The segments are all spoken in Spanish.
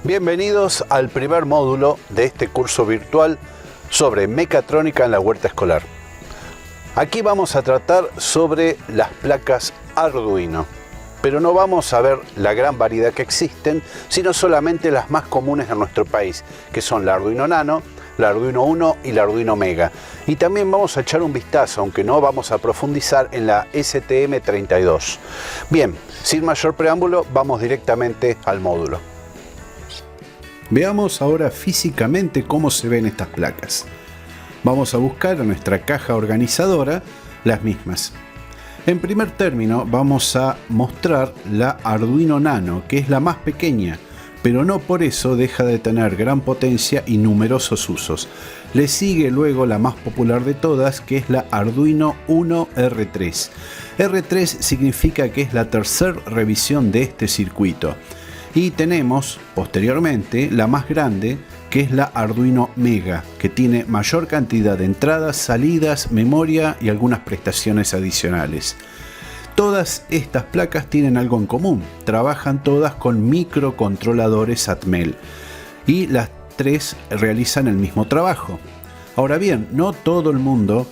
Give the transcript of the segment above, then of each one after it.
Bienvenidos al primer módulo de este curso virtual sobre mecatrónica en la huerta escolar. Aquí vamos a tratar sobre las placas Arduino, pero no vamos a ver la gran variedad que existen, sino solamente las más comunes en nuestro país, que son la Arduino Nano, la Arduino Uno y la Arduino Mega. Y también vamos a echar un vistazo, aunque no vamos a profundizar, en la STM32. Bien, sin mayor preámbulo, vamos directamente al módulo. Veamos ahora físicamente cómo se ven estas placas. Vamos a buscar en nuestra caja organizadora las mismas. En primer término vamos a mostrar la Arduino Nano, que es la más pequeña, pero no por eso deja de tener gran potencia y numerosos usos. Le sigue luego la más popular de todas, que es la Arduino Uno R3. R3 significa que es la tercera revisión de este circuito. Y tenemos posteriormente la más grande, que es la Arduino Mega, que tiene mayor cantidad de entradas, salidas, memoria y algunas prestaciones adicionales. Todas estas placas tienen algo en común: trabajan todas con microcontroladores Atmel y las tres realizan el mismo trabajo. Ahora bien, no todo el mundo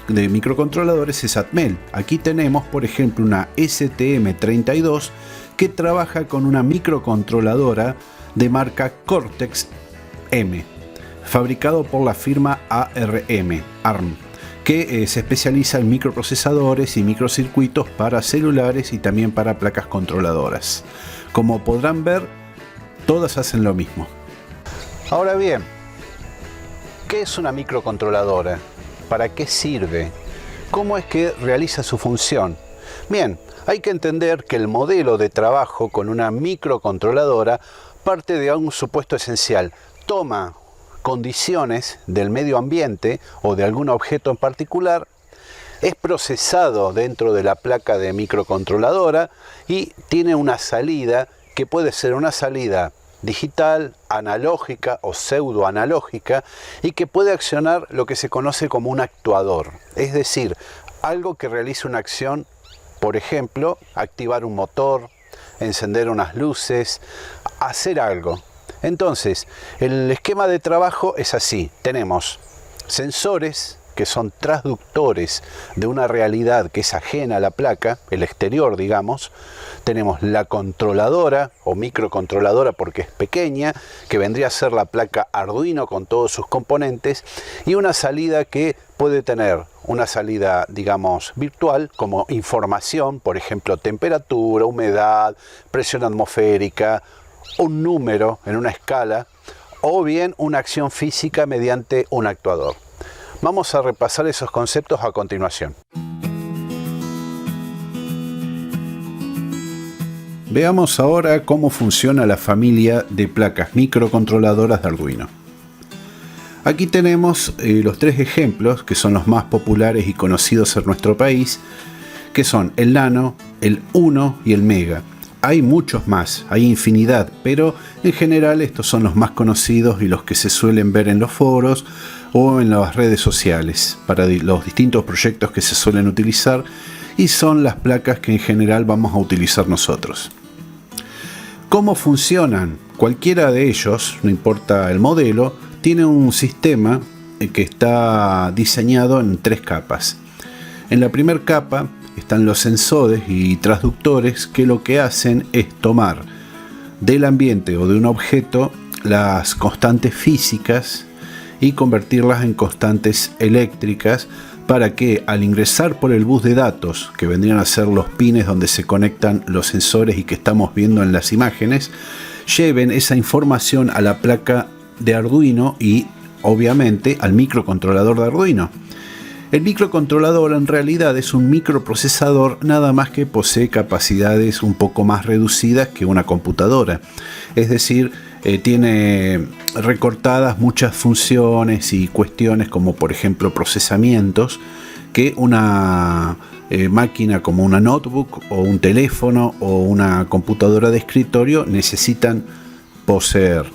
de microcontroladores es Atmel. Aquí tenemos, por ejemplo, una STM32 que trabaja con una microcontroladora de marca Cortex-M, fabricado por la firma ARM, que se especializa en microprocesadores y microcircuitos para celulares y también para placas controladoras. Como podrán ver, todas hacen lo mismo. Ahora bien, ¿qué es una microcontroladora? ¿Para qué sirve? ¿Cómo es que realiza su función? Bien, hay que entender que el modelo de trabajo con una microcontroladora parte de un supuesto esencial. Toma condiciones del medio ambiente o de algún objeto en particular, es procesado dentro de la placa de microcontroladora y tiene una salida que puede ser una salida digital, analógica o pseudoanalógica, y que puede accionar lo que se conoce como un actuador, es decir, algo que realice una acción. Por ejemplo, activar un motor, encender unas luces, hacer algo. Entonces, el esquema de trabajo es así. Tenemos sensores que son transductores de una realidad que es ajena a la placa, el exterior, digamos. Tenemos la controladora o microcontroladora, porque es pequeña, que vendría a ser la placa Arduino con todos sus componentes, y una salida que puede tener una salida, digamos, virtual, como información, por ejemplo, temperatura, humedad, presión atmosférica, un número en una escala, o bien una acción física mediante un actuador. Vamos a repasar esos conceptos a continuación. Veamos ahora cómo funciona la familia de placas microcontroladoras de Arduino. Aquí tenemos los tres ejemplos que son los más populares y conocidos en nuestro país, que son el Nano, el Uno y el Mega. Hay muchos más, hay infinidad, pero en general estos son los más conocidos y los que se suelen ver en los foros o en las redes sociales para los distintos proyectos que se suelen utilizar, y son las placas que en general vamos a utilizar nosotros. ¿Cómo funcionan? Cualquiera de ellos, no importa el modelo, tiene un sistema que está diseñado en tres capas. En la primera capa están los sensores y transductores, que lo que hacen es tomar del ambiente o de un objeto las constantes físicas y convertirlas en constantes eléctricas, para que al ingresar por el bus de datos, que vendrían a ser los pines donde se conectan los sensores y que estamos viendo en las imágenes, lleven esa información a la placa de Arduino y obviamente al microcontrolador de Arduino. El microcontrolador en realidad es un microprocesador, nada más que posee capacidades un poco más reducidas que una computadora. Es decir, tiene recortadas muchas funciones y cuestiones, como por ejemplo procesamientos, que una máquina como una notebook o un teléfono o una computadora de escritorio necesitan poseer.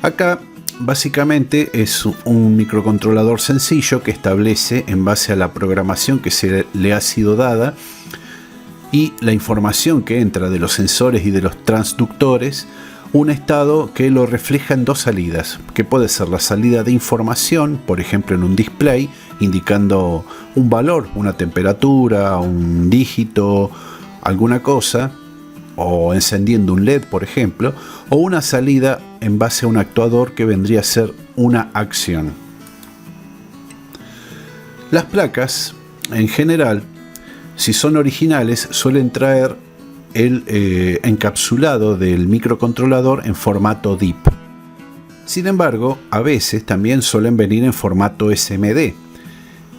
Acá básicamente es un microcontrolador sencillo que establece, en base a la programación que se le ha sido dada y la información que entra de los sensores y de los transductores, un estado que lo refleja en dos salidas, que puede ser la salida de información, por ejemplo en un display, indicando un valor, una temperatura, un dígito, alguna cosa, o encendiendo un LED, por ejemplo, o una salida en base a un actuador que vendría a ser una acción. Las placas, en general, si son originales, suelen traer el encapsulado del microcontrolador en formato DIP. Sin embargo, a veces también suelen venir en formato SMD.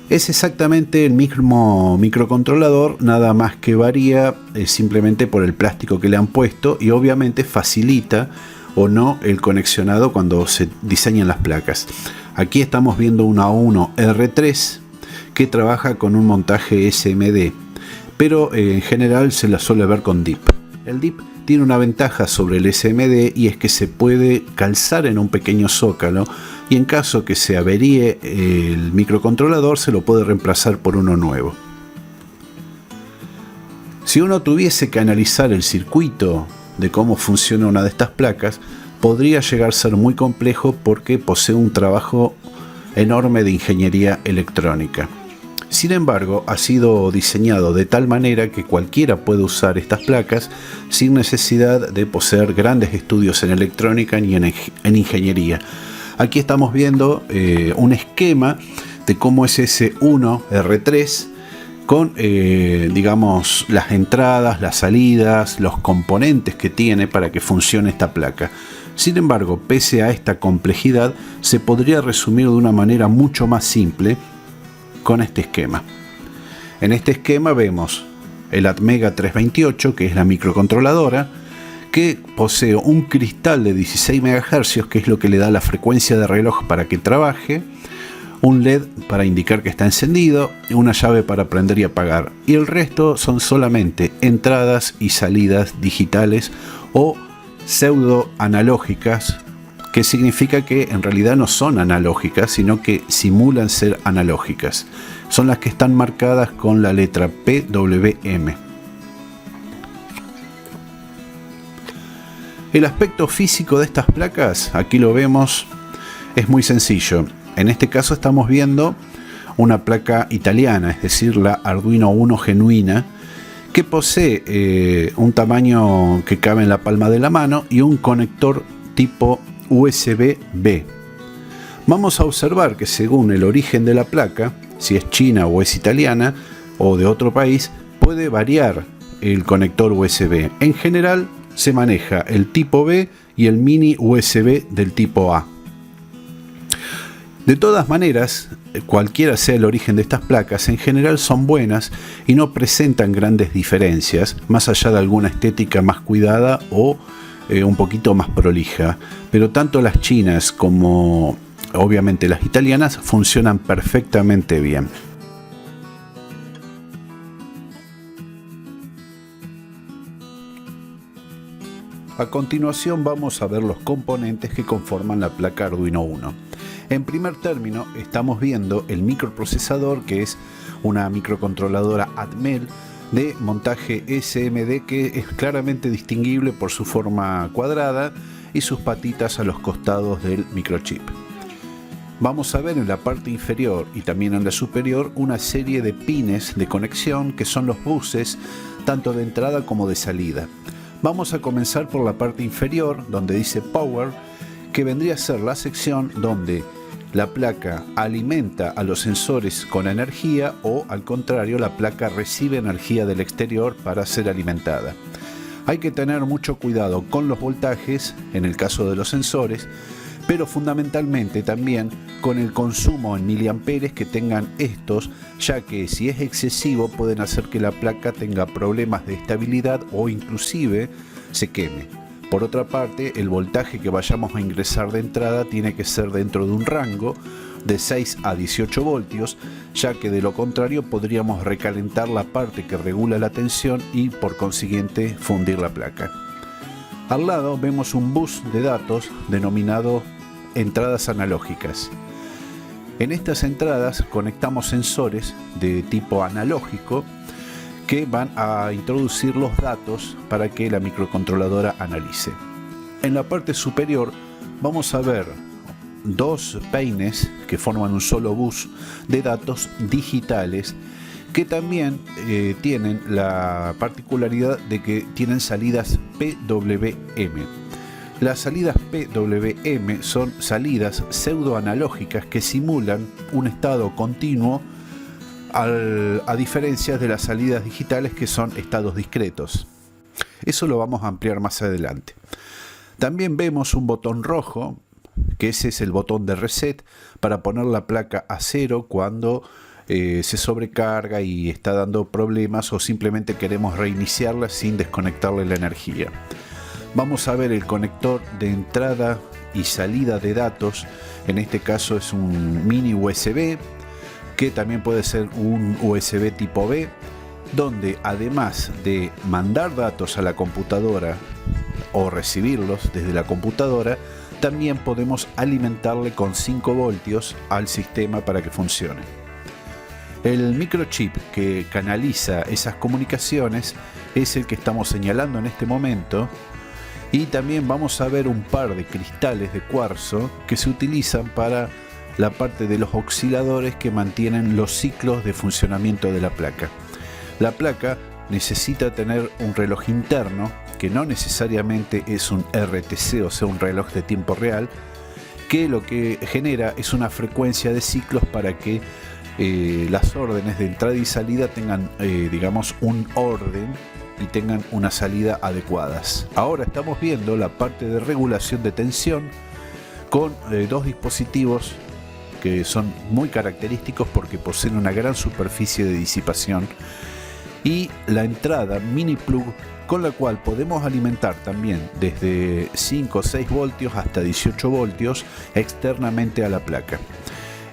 Es exactamente el mismo microcontrolador, nada más que varía simplemente por el plástico que le han puesto y obviamente facilita o no el conexionado cuando se diseñan las placas. Aquí estamos viendo una A1 R3 que trabaja con un montaje SMD, pero en general se la suele ver con DIP. El DIP tiene una ventaja sobre el SMD y es que se puede calzar en un pequeño zócalo y en caso que se averíe el microcontrolador se lo puede reemplazar por uno nuevo. Si uno tuviese que analizar el circuito de cómo funciona una de estas placas, podría llegar a ser muy complejo porque posee un trabajo enorme de ingeniería electrónica. Sin embargo, ha sido diseñado de tal manera que cualquiera puede usar estas placas sin necesidad de poseer grandes estudios en electrónica ni en ingeniería. Aquí estamos viendo un esquema de cómo es ese 1R3 con digamos las entradas, las salidas, los componentes que tiene para que funcione esta placa. Sin embargo, pese a esta complejidad, se podría resumir de una manera mucho más simple con este esquema. En este esquema vemos el Atmega 328, que es la microcontroladora, que posee un cristal de 16 MHz, que es lo que le da la frecuencia de reloj para que trabaje, un LED para indicar que está encendido, una llave para prender y apagar, y el resto son solamente entradas y salidas digitales o pseudo analógicas, que significa que en realidad no son analógicas, sino que simulan ser analógicas. Son las que están marcadas con la letra PWM. El aspecto físico de estas placas, aquí lo vemos, es muy sencillo. En este caso estamos viendo una placa italiana, es decir, la Arduino Uno genuina, que posee un tamaño que cabe en la palma de la mano y un conector tipo USB-B. Vamos a observar que según el origen de la placa, si es china o es italiana o de otro país, puede variar el conector USB. En general se maneja el tipo B y el mini USB del tipo A. De todas maneras, cualquiera sea el origen de estas placas, en general son buenas y no presentan grandes diferencias, más allá de alguna estética más cuidada o un poquito más prolija, pero tanto las chinas como obviamente las italianas funcionan perfectamente bien. A continuación vamos a ver los componentes que conforman la placa Arduino Uno. En primer término estamos viendo el microprocesador, que es una microcontroladora Atmel de montaje SMD que es claramente distinguible por su forma cuadrada y sus patitas a los costados del microchip. Vamos a ver en la parte inferior y también en la superior una serie de pines de conexión que son los buses tanto de entrada como de salida. Vamos a comenzar por la parte inferior donde dice Power, que vendría a ser la sección donde la placa alimenta a los sensores con energía o al contrario la placa recibe energía del exterior para ser alimentada. Hay que tener mucho cuidado con los voltajes en el caso de los sensores, pero fundamentalmente también con el consumo en miliamperes que tengan estos, ya que si es excesivo pueden hacer que la placa tenga problemas de estabilidad o inclusive se queme. Por otra parte, el voltaje que vayamos a ingresar de entrada tiene que ser dentro de un rango de 6 a 18 voltios, ya que de lo contrario podríamos recalentar la parte que regula la tensión y por consiguiente fundir la placa. Al lado vemos un bus de datos denominado entradas analógicas. En estas entradas conectamos sensores de tipo analógico que van a introducir los datos para que la microcontroladora analice. En la parte superior vamos a ver dos peines que forman un solo bus de datos digitales que también tienen la particularidad de que tienen salidas PWM. Las salidas PWM son salidas pseudoanalógicas que simulan un estado continuo a diferencia de las salidas digitales que son estados discretos. Eso lo vamos a ampliar más adelante. También vemos un botón rojo, que ese es el botón de reset para poner la placa a cero cuando se sobrecarga y está dando problemas o simplemente queremos reiniciarla sin desconectarle la energía. Vamos a ver el conector de entrada y salida de datos. En este caso es un mini USB, que también puede ser un USB tipo B, donde además de mandar datos a la computadora o recibirlos desde la computadora, también podemos alimentarle con 5 voltios al sistema para que funcione. El microchip que canaliza esas comunicaciones es el que estamos señalando en este momento, y también vamos a ver un par de cristales de cuarzo que se utilizan para la parte de los osciladores que mantienen los ciclos de funcionamiento de la placa. La placa necesita tener un reloj interno que no necesariamente es un RTC, o sea un reloj de tiempo real, que lo que genera es una frecuencia de ciclos para que las órdenes de entrada y salida tengan digamos un orden y tengan una salida adecuadas. Ahora estamos viendo la parte de regulación de tensión con dos dispositivos que son muy característicos porque poseen una gran superficie de disipación, y la entrada mini plug con la cual podemos alimentar también desde 5 o 6 voltios hasta 18 voltios externamente a la placa.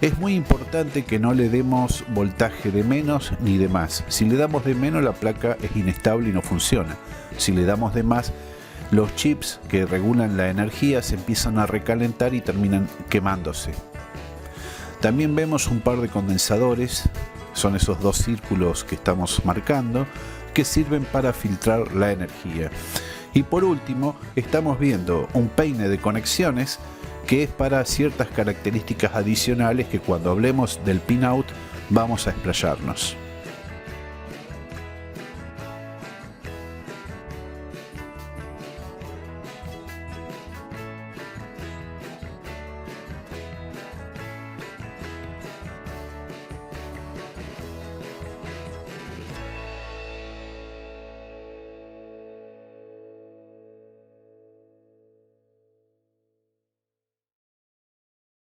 Es muy importante que no le demos voltaje de menos ni de más. Si le damos de menos, la placa es inestable y no funciona. Si le damos de más, los chips que regulan la energía se empiezan a recalentar y terminan quemándose. También vemos un par de condensadores, son esos dos círculos que estamos marcando, que sirven para filtrar la energía. Y por último, estamos viendo un peine de conexiones que es para ciertas características adicionales que cuando hablemos del pinout vamos a explayarnos.